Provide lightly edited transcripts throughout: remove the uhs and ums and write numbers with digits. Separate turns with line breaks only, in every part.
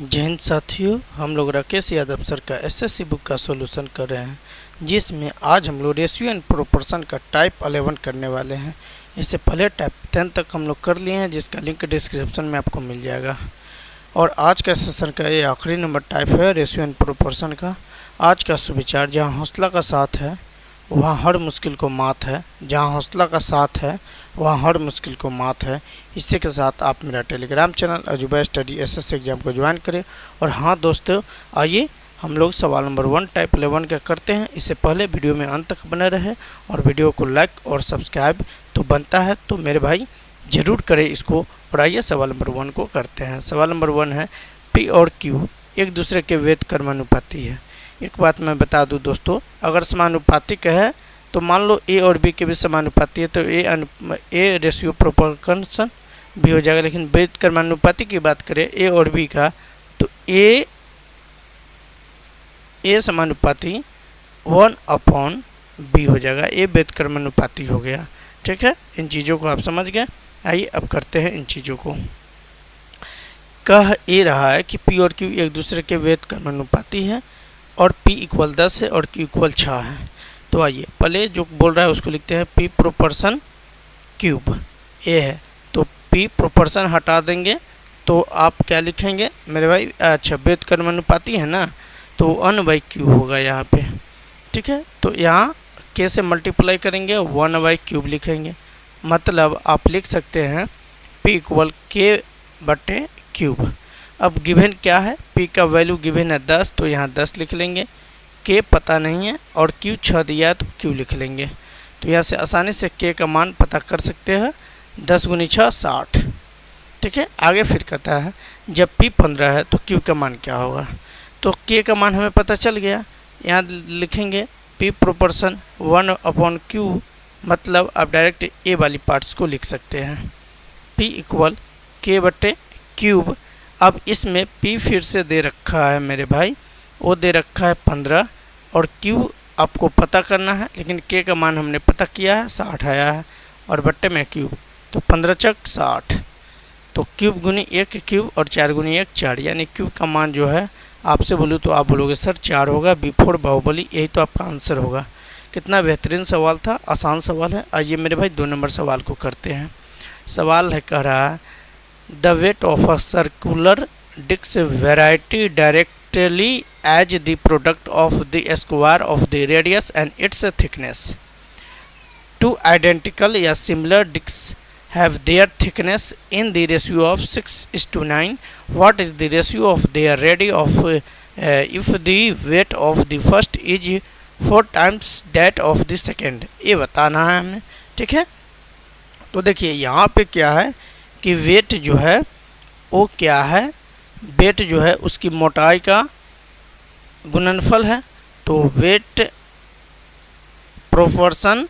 जय हिंद साथियों, हम लोग राकेश यादव सर का एसएससी बुक का सॉल्यूशन कर रहे हैं, जिसमें आज हम लोग रेशियो एंड प्रोपोर्शन का टाइप 11 करने वाले हैं। इससे पहले टाइप 10 तक हम लोग कर लिए हैं, जिसका लिंक डिस्क्रिप्शन में आपको मिल जाएगा। और आज का सेशन का ये आखिरी नंबर टाइप है रेशियो एंड प्रोपोर्शन का। आज का सुविचार, जहाँ हौसला का साथ है वहाँ हर मुश्किल को मात है। जहाँ हौसला का साथ है वहाँ हर मुश्किल को मात है। इसी के साथ आप मेरा टेलीग्राम चैनल अजूबा स्टडी एसएससी एग्जाम को ज्वाइन करें। और हाँ दोस्तों, आइए हम लोग सवाल नंबर 1 टाइप 11 का करते हैं। इससे पहले वीडियो में अंत तक बने रहे और वीडियो को लाइक और सब्सक्राइब तो बनता है, तो मेरे भाई ज़रूर करें इसको। और आइए सवाल नंबर 1 को करते हैं। सवाल नंबर 1 है, पी और क्यू एक दूसरे के वेद कर्मानुपाती है। एक बात मैं बता दूं दोस्तों, अगर समानुपातिक है तो मान लो ए और बी के भी समानुपाती है तो ए रेशियो प्रोपोर्शन भी हो जाएगा। लेकिन वेद कर्मानुपाती की बात करें ए और बी का, तो ए समानुपाती 1/b हो जाएगा। ए वेद कर्मानुपाती हो गया। ठीक है, इन चीज़ों को आप समझ गए। आइए अब करते हैं इन चीज़ों को। कह ए रहा है कि पी और क्यू एक दूसरे के वेद कर्मानुपाती है और p इक्वल 10 है और q इक्वल 6 है। तो आइए पहले जो बोल रहा है उसको लिखते हैं p प्रोपोर्शन क्यूब ए है, तो p प्रोपोर्शन हटा देंगे तो आप क्या लिखेंगे मेरे भाई? अच्छा, वेद कर्मानुपाती है ना, तो 1/q होगा यहाँ पे। ठीक है, तो यहाँ k से मल्टीप्लाई करेंगे 1/क्यूब लिखेंगे। मतलब आप लिख सकते हैं p इक्वल k/क्यूब। अब गिवन क्या है? p का वैल्यू गिवन है 10, तो यहाँ 10 लिख लेंगे। k पता नहीं है और q 6 दिया है तो q लिख लेंगे। तो यहाँ से आसानी से k का मान पता कर सकते हैं। 10 × 6 60। ठीक है, आगे फिर कहता है जब p 15 है तो q का मान क्या होगा? तो k का मान हमें पता चल गया। यहाँ लिखेंगे p प्रोपोर्शन 1/q। मतलब आप डायरेक्ट a वाली पार्ट्स को लिख सकते हैं। p इक्वल k/क्यूब। अब इसमें p फिर से दे रखा है मेरे भाई, वो दे रखा है 15 और q आपको पता करना है, लेकिन k का मान हमने पता किया है 60 आया है और बट्टे में क्यूब, तो 15 × 60। तो क्यूब गुनी 1 क्यूब और 4 × 1 4, यानी क्यूब का मान जो है आपसे बोलूँ तो आप बोलोगे सर 4 होगा, B4 बाहुबली, यही तो आपका आंसर होगा। कितना बेहतरीन सवाल था, आसान सवाल है। आइए मेरे भाई 2 नंबर सवाल को करते हैं। सवाल है कह रहा है The weight of a circular disc variety directly as the product of the square of the radius and its thickness. Two identical या similar discs have their thickness in the ratio of 6:9. What is the ratio of their radius if the weight of the first is 4 times that of the second? ये बताना है हमें। ठीक है, तो देखिए यहाँ पे क्या है कि वेट जो है वो क्या है? वेट जो है उसकी मोटाई का गुणनफल है। तो वेट प्रोपोर्शन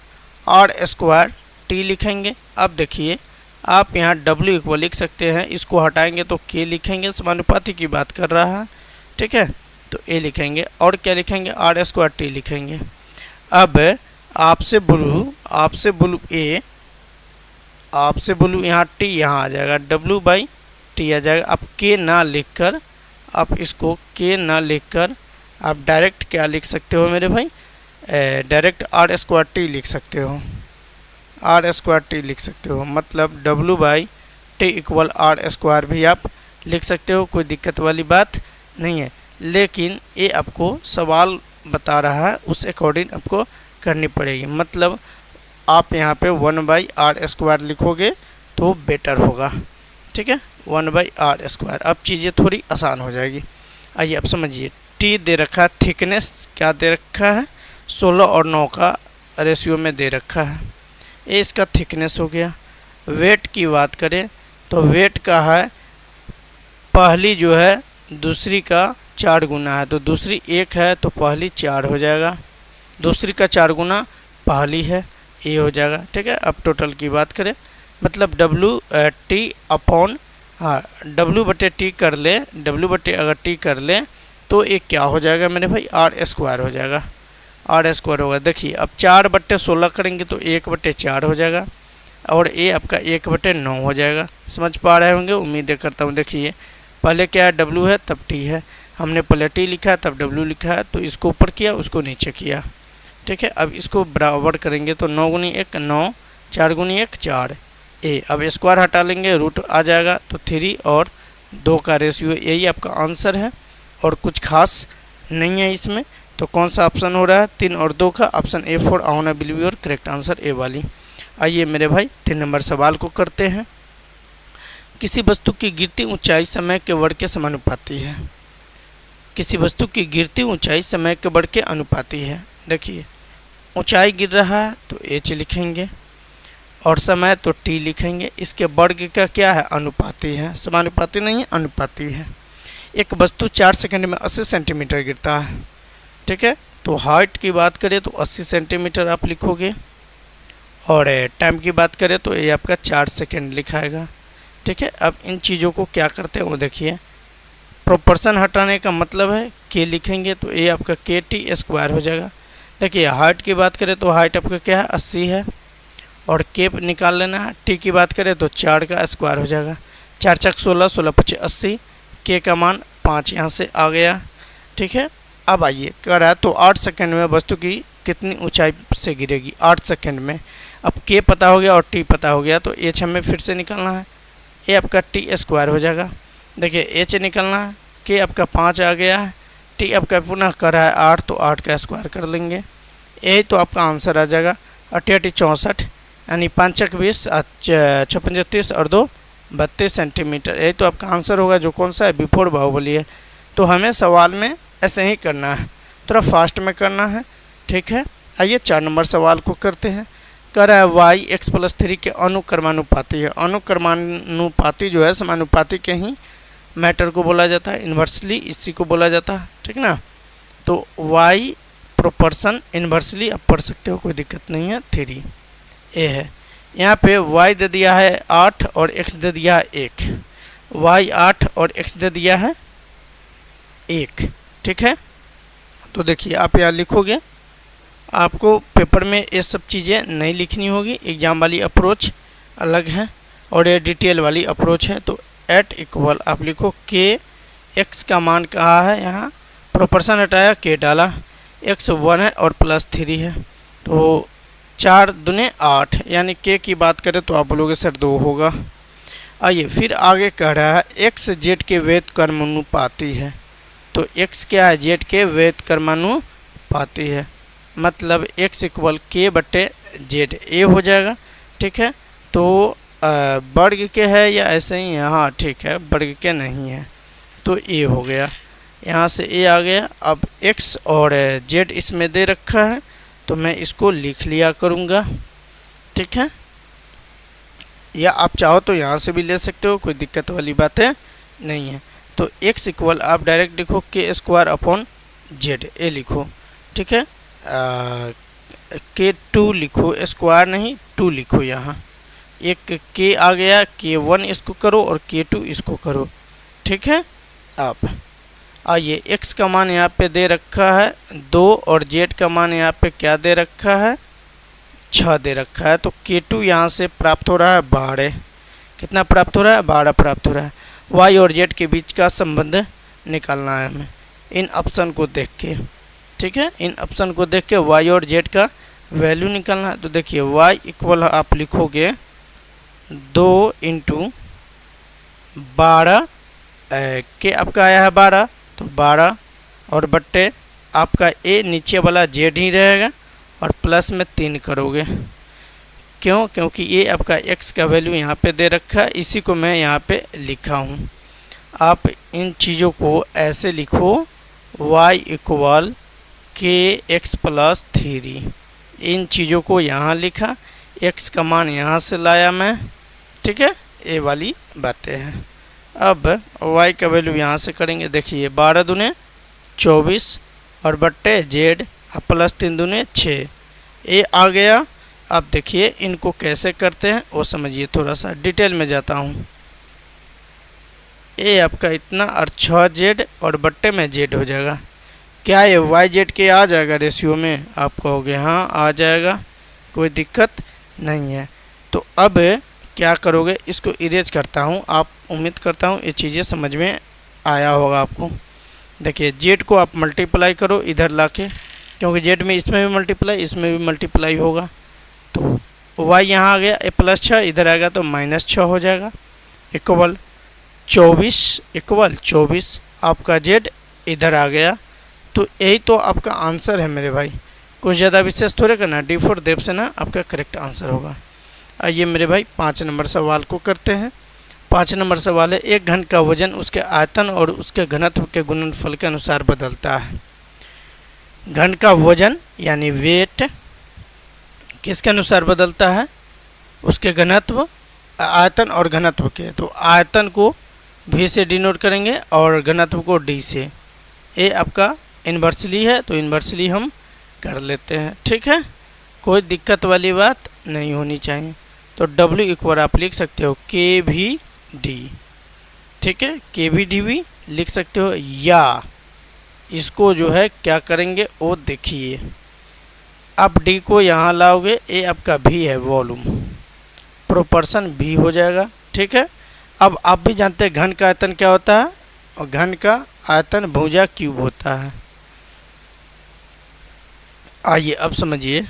r² t लिखेंगे। अब देखिए आप यहाँ w इक्वल लिख सकते हैं, इसको हटाएंगे तो k लिखेंगे, समानुपाती की बात कर रहा है। ठीक है, तो a लिखेंगे और क्या लिखेंगे? r² t लिखेंगे। अब आपसे बोलूँ यहाँ t यहाँ आ जाएगा, w/t आ जाएगा। आप k ना लिखकर, आप इसको k ना लिखकर आप डायरेक्ट क्या लिख सकते हो मेरे भाई? डायरेक्ट r² t लिख सकते हो। r² t लिख सकते हो, मतलब w/t इक्वल r² भी आप लिख सकते हो, कोई दिक्कत वाली बात नहीं है। लेकिन ये आपको सवाल बता रहा है, उस अकॉर्डिंग आपको करनी पड़ेगी। मतलब आप यहाँ पे 1/r² लिखोगे तो बेटर होगा। ठीक है, 1/r²। अब चीज़ें थोड़ी आसान हो जाएगी। आइए अब समझिए, t दे रखा है, थिकनेस क्या दे रखा है? 16 और 9 का रेशियो में दे रखा है। ये इसका थिकनेस हो गया। वेट की बात करें तो वेट का है, पहली जो है दूसरी का 4 गुना है, तो दूसरी 1 है तो पहली 4 हो जाएगा। दूसरी का 4 गुना पहली है, ये हो जाएगा। ठीक है, अब टोटल की बात करें मतलब w/t कर ले, अगर t कर ले तो एक क्या हो जाएगा मेरे भाई? r² हो जाएगा। r² होगा। देखिए अब 4/16 करेंगे तो 1/4 हो जाएगा और ये आपका 1/9 हो जाएगा। समझ पा रहे होंगे, उम्मीद करता हूँ। देखिए पहले क्या है, डब्ल्यू है तब टी है, हमने पहले टी लिखा है तब डब्ल्यू लिखा है, तो इसको ऊपर किया उसको नीचे किया। ठीक है, अब इसको बराबर करेंगे तो 9 गुनी 1 9, 4 गुनी 1 4 ए। अब स्क्वायर हटा लेंगे, रूट आ जाएगा, तो 3 और 2 का रेशियो, यही आपका आंसर है और कुछ खास नहीं है इसमें। तो कौन सा ऑप्शन हो रहा है, 3 और 2 का, option A for on believe your correct answer A वाली। आइए मेरे भाई 3 नंबर सवाल को करते हैं। किसी वस्तु की गिरती ऊंचाई समय के वर्ग के समानुपाती है। किसी वस्तु की गिरती ऊंचाई समय के वर्ग के अनुपाती है। देखिए ऊंचाई गिर रहा है तो एच लिखेंगे और समय तो टी लिखेंगे, इसके वर्ग का क्या है, अनुपाती है, समानुपाती नहीं है, अनुपाती है। एक वस्तु 4 सेकंड में 80 सेंटीमीटर गिरता है। ठीक है, तो हाइट की बात करें तो 80 सेंटीमीटर आप लिखोगे और टाइम की बात करें तो ये आपका 4 सेकंड लिखाएगा। ठीक है, अब इन चीज़ों को क्या करते हैं वो देखिए। प्रोपोर्शन हटाने का मतलब है के लिखेंगे तो ये आपका के टी स्क्वायर हो जाएगा। देखिए हाइट की बात करें तो हाइट आपका क्या है, 80 है और के निकाल लेना है। टी की बात करें तो 4 का स्क्वायर हो जाएगा, 4 चक 16, 16 पच्चीस 80, के का मान 5 यहाँ से आ गया। ठीक है, अब आइए कर रहा है तो 8 सेकंड में वस्तु की कितनी ऊंचाई से गिरेगी, 8 सेकंड में। अब के पता हो गया और टी पता हो गया तो एच हमें फिर से निकालना है, ए आपका टी स्क्वायर हो जाएगा। देखिए एच निकलना है, के आपका 5 आ गया है, टी आपका पुनः कर रहा है 8 तो 8 का स्क्वायर कर लेंगे, यही तो आपका आंसर आ जाएगा 88 64, यानी 5 चक 20, 56 30 और 2 32 सेंटीमीटर। यही तो आपका आंसर होगा, जो कौन सा है, बिफोर बाहुबली है। तो हमें सवाल में ऐसे ही करना है, थोड़ा फास्ट में करना है। ठीक है, आइए 4 नंबर सवाल को करते हैं। कह रहा है वाई एक्स प्लस 3 के अनुक्रमानुपाती है। अनुक्रमानुपाती जो है समानुपाती के ही मैटर को बोला जाता है, इन्वर्सली इसी को बोला जाता है। ठीक ना, तो वाई प्रोपोर्शन इन्वर्सली आप पढ़ सकते हो, कोई दिक्कत नहीं है। 3 ए है, यहाँ पे y दे दिया है 8 और x दे दिया है 1, y 8 और x दे दिया है 1। ठीक है, तो देखिए आप यहाँ लिखोगे, आपको पेपर में ये सब चीज़ें नहीं लिखनी होगी, एग्जाम वाली अप्रोच अलग है और ये डिटेल वाली अप्रोच है। तो एट इक्वल आप लिखो के, x का मान कहाँ है, यहाँ प्रोपोर्शन हटाया के डाला, x 1 है और प्लस 3 है, तो 4 दूने 8, यानी के की बात करें तो आप बोलोगे सर 2 होगा। आइए फिर आगे कह रहा है x जेड के वेद कर्मानुपाती है। तो x क्या है, जेड के वेद कर्मानुपाती है, मतलब x इक्वल के बटे जेड ए हो जाएगा। ठीक है, तो वर्ग के है या ऐसे ही है, हाँ ठीक है, वर्ग के नहीं है तो ए हो गया, यहाँ से ए आ गया। अब x और z इसमें दे रखा है तो मैं इसको लिख लिया करूँगा। ठीक है, या आप चाहो तो यहाँ से भी ले सकते हो, कोई दिक्कत वाली बात है नहीं है। तो x इक्वल आप डायरेक्ट लिखो के स्क्वायर अपॉन जेड ए लिखो। ठीक है, के 2 लिखो, स्क्वायर नहीं 2 लिखो, यहाँ एक के आ गया, के 1 इसको करो और के 2 इसको करो। ठीक है, आप आइए x का मान यहाँ पे दे रखा है 2 और z का मान यहाँ पे क्या दे रखा है, 6 दे रखा है। तो k2 यहाँ से प्राप्त हो रहा है 12, कितना प्राप्त हो रहा है, 12 प्राप्त हो रहा है। y और z के बीच का संबंध निकालना है हमें इन ऑप्शन को देख के। ठीक है, इन ऑप्शन को देख के y और z का वैल्यू निकालना है। तो देखिए y इक्वल आप लिखोगे 2 इंटू 12, के आपका आया है 12 तो 12 और बट्टे आपका ए नीचे वाला जेड ही रहेगा और प्लस में 3 करोगे। क्यों, क्योंकि ये आपका x का वैल्यू यहाँ पे दे रखा है, इसी को मैं यहाँ पे लिखा हूँ। आप इन चीज़ों को ऐसे लिखो, y इक्वल के एक्स प्लस 3, इन चीज़ों को यहाँ लिखा, x का मान यहाँ से लाया मैं। ठीक है, ये वाली बातें हैं। अब y का वैल्यू यहाँ से करेंगे, देखिए 12 दूने 24 और बट्टे जेड प्लस 3 दूने 6, ये आ गया। अब देखिए इनको कैसे करते हैं वो समझिए, थोड़ा सा डिटेल में जाता हूँ। ये आपका इतना और 6 जेड और बट्टे में जेड हो जाएगा। क्या ये वाई जेड के आ जाएगा रेशियो में, आप कहोगे हाँ आ जाएगा, कोई दिक्कत नहीं है। तो अब क्या करोगे, इसको इरेज करता हूँ। आप उम्मीद करता हूँ ये चीज़ें समझ में आया होगा आपको। देखिए जेड को आप मल्टीप्लाई करो इधर लाके, क्योंकि जेड में इसमें भी मल्टीप्लाई इसमें भी मल्टीप्लाई होगा, तो वाई यहाँ आ गया +6, इधर आएगा तो -6 हो जाएगा, इक्वल 24 आपका जेड इधर आ गया। तो यही तो आपका आंसर है मेरे भाई, कुछ ज़्यादा विशेष थोड़े करना। D4 देव से ना आपका करेक्ट आंसर होगा। आइए मेरे भाई 5 नंबर सवाल को करते हैं। 5 नंबर सवाल है, एक घन का वजन उसके आयतन और उसके घनत्व के गुणनफल के अनुसार बदलता है। घन का वजन यानी वेट किसके अनुसार बदलता है, उसके घनत्व, आयतन और घनत्व के। तो आयतन को V से डिनोट करेंगे और घनत्व को D से। ये आपका इन्वर्सली है तो इन्वर्सली हम कर लेते हैं, ठीक है, कोई दिक्कत वाली बात नहीं होनी चाहिए। तो W इक्वल आप लिख सकते हो KVD, ठीक है, KVD भी लिख सकते हो, या इसको जो है क्या करेंगे वो देखिए। आप D को यहाँ लाओगे, ये आपका V है वॉल्यूम, प्रोपोर्शन V हो जाएगा, ठीक है। अब आप भी जानते हैं घन का आयतन क्या होता है, और घन का आयतन भुजा क्यूब होता है। आइए अब समझिए,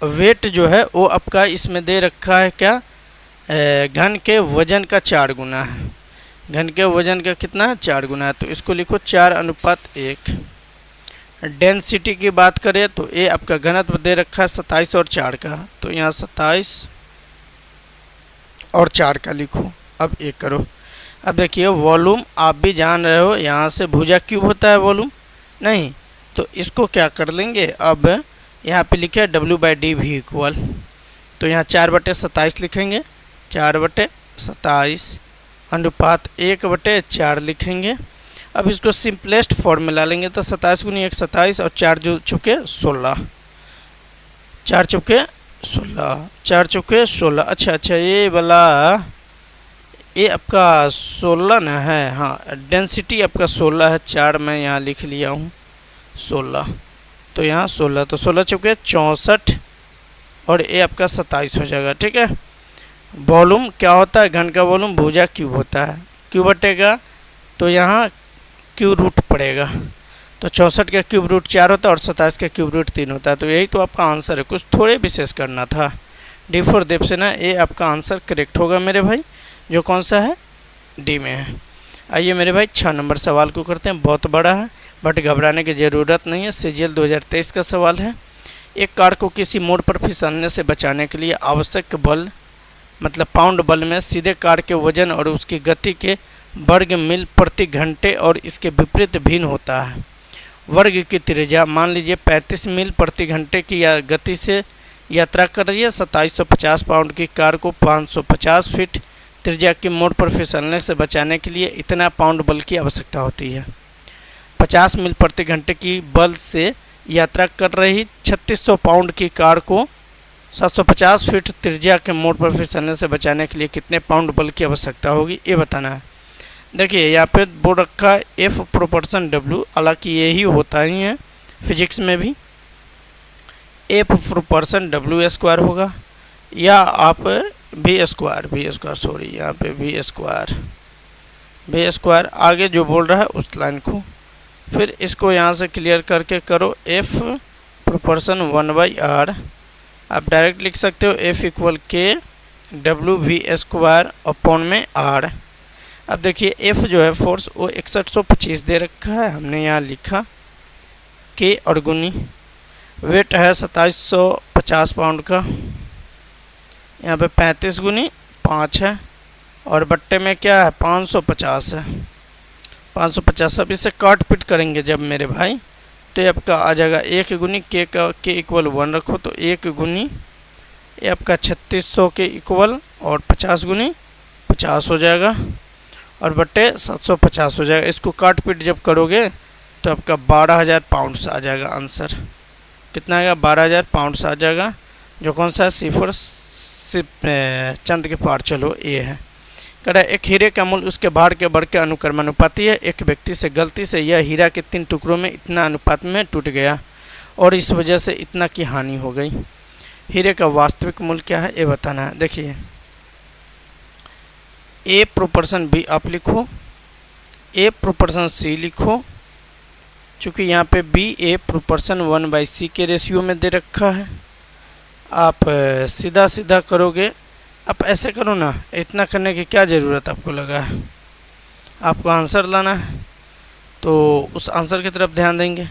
वेट जो है वो आपका इसमें दे रखा है क्या, घन के वजन का 4 गुना है। घन के वजन का कितना है, 4 गुना है, तो इसको लिखो 4:1। डेंसिटी की बात करें तो ये आपका घनत्व दे रखा है 27 और 4 का, तो यहाँ 27 और 4 का लिखो। अब एक करो, अब देखिए वॉल्यूम आप भी जान रहे हो, यहाँ से भुजा क्यूब होता है वॉल्यूम, नहीं तो इसको क्या कर लेंगे, अब यहाँ पे लिखे W/dV इक्वल, तो यहाँ 4/27 लिखेंगे, 4/27 अनुपात 1/4 लिखेंगे। अब इसको सिंपलेस्ट फॉर्म में ला लेंगे, तो 27 × 1 27 और 4 जो चुके 16, 4 चुके 16, 4 चुके 16। अच्छा ये वाला ये आपका 16 ना है, हाँ डेंसिटी आपका 16 है, 4 मैं यहाँ लिख लिया हूँ 16, तो यहाँ 16, तो 16 चुके 64 और ये आपका 27 हो जाएगा, ठीक है। वॉल्यूम क्या होता है, घन का वॉल्यूम भुजा क्यूब होता है, क्यूब बटेगा तो यहाँ क्यूब रूट पड़ेगा, तो 64 का क्यूब रूट 4 होता है और 27 का क्यूब रूट 3 होता है। तो यही तो आपका आंसर है, कुछ थोड़े विशेष करना था। D4 देव से ना ये आपका आंसर करेक्ट होगा मेरे भाई, जो कौन सा है, D में है। आइए मेरे भाई 6 नंबर सवाल को करते हैं, बहुत बड़ा है बट घबराने की ज़रूरत नहीं है, CGL 2023 का सवाल है। एक कार को किसी मोड़ पर फिसलने से बचाने के लिए आवश्यक बल, मतलब पाउंड बल में सीधे कार के वजन और उसकी गति के वर्ग मील प्रति घंटे और इसके विपरीत भिन्न होता है। वर्ग की त्रिज्या मान लीजिए 35 मील प्रति घंटे की गति से यात्रा कर रही है। 2750 पाउंड की कार को 550 फीट त्रिज्या की मोड़ पर फिसलने से बचाने के लिए इतना पाउंड बल की आवश्यकता होती है। 50 मील प्रति घंटे की बल से यात्रा कर रही 3600 पाउंड की कार को 750 फीट त्रिज्या के मोड़ पर फिसलने से बचाने के लिए कितने पाउंड बल की आवश्यकता होगी, ये बताना है। देखिए यहाँ पे बोर्ड रखा है F प्रोपोर्शन W, हालांकि यही होता ही है फिजिक्स में भी, F प्रोपोर्शन W² होगा, या आप V² सॉरी यहाँ पे V² आगे जो बोल रहा है उस लाइन को, फिर इसको यहाँ से क्लियर करके करो F प्रोपोर्शन 1/r, आप डायरेक्ट लिख सकते हो F equal K W/V² upon में R। अब देखिए F जो है फोर्स वो 6125 दे रखा है, हमने यहाँ लिखा K और गुनी, वेट है 2750 पाउंड का, यहाँ पे 35 गुनी 5 है और बट्टे में क्या है 550 है, 550। अब इसे काट पीट करेंगे जब मेरे भाई, तो ये आपका आ जाएगा 1 गुनी K का K इक्वल 1 रखो, तो 1 गुनी ये आपका 3600 के इक्वल और 50 गुनी 50 हो जाएगा और बट्टे 750 हो जाएगा। इसको काट पीट जब करोगे तो आपका 12000 पाउंड्स आ जाएगा आंसर। कितना आएगा, 12000 पाउंड्स आ जाएगा, जो कौन सा है C4 चंद के पार चलो ये है। कह रहा है एक हीरे का मूल्य उसके भार के बढ़ के अनुक्रमानुपाती है। एक व्यक्ति से गलती से यह हीरा के 3 टुकड़ों में इतना अनुपात में टूट गया और इस वजह से इतना की हानि हो गई। हीरे का वास्तविक मूल्य क्या है ये बताना है। देखिए ए प्रोपोर्शन बी आप लिखो, ए प्रोपोर्शन सी लिखो, चूँकि यहाँ पे बी ए प्रोपोर्शन 1/c के रेशियो में दे रखा है। आप सीधा सीधा करोगे, आप ऐसे करो ना, इतना करने की क्या ज़रूरत आपको लगा है, आपको आंसर लाना है तो उस आंसर की तरफ ध्यान देंगे।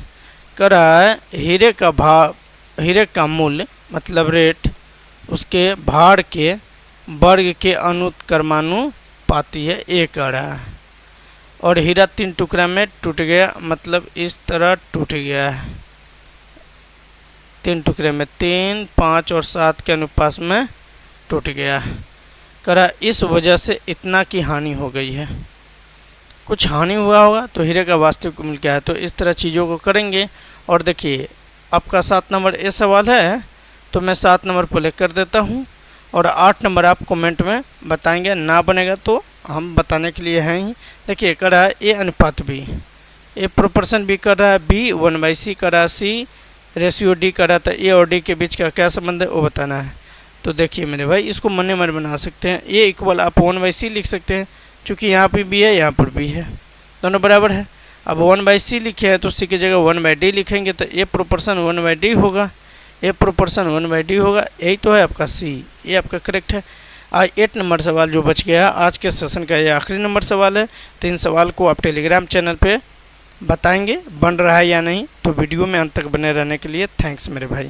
करा है हीरे का मूल्य मतलब रेट उसके भार के वर्ग के अनुक्रमानुपाती है, ये कह रहा है। और हीरा 3 टुकड़ा में टूट गया, मतलब इस तरह टूट गया है, 3 टुकड़े में 3, 5 और 7 के अनुपात में टूट गया है। करा इस वजह से इतना की हानि हो गई है, कुछ हानि हुआ होगा तो हीरे का वास्तविक मूल्य क्या है, तो इस तरह चीज़ों को करेंगे। और देखिए आपका 7 नंबर ए सवाल है तो मैं 7 नंबर पर ले कर देता हूँ, और 8 नंबर आप कमेंट में बताएंगे, ना बनेगा तो हम बताने के लिए हैं ही। देखिए कर रहा है ए अनुपात बी, ए प्रोपोर्शन बी कर रहा है, बी 1/c कर रहा है, सी रेशियो डी कर रहा था, ए और डी के बीच का क्या संबंध है वो बताना है। तो देखिए मेरे भाई इसको मन मन बना सकते हैं, ए इक्वल आप 1/c लिख सकते हैं, चूँकि यहाँ पर भी है यहाँ पर भी है, दोनों बराबर है। अब 1/c लिखे हैं तो सी की जगह 1/d लिखेंगे तो ए प्रोपोर्शन 1/d होगा, ए प्रोपोर्शन 1/d होगा, यही तो है आपका सी, ये आपका करेक्ट है। आज 8 नंबर सवाल जो बच गया, आज के सेशन का ये आखिरी नंबर सवाल है। तो इन सवाल को आप टेलीग्राम चैनल पे बताएंगे बन रहा है या नहीं, तो वीडियो में अंत तक बने रहने के लिए थैंक्स मेरे भाई।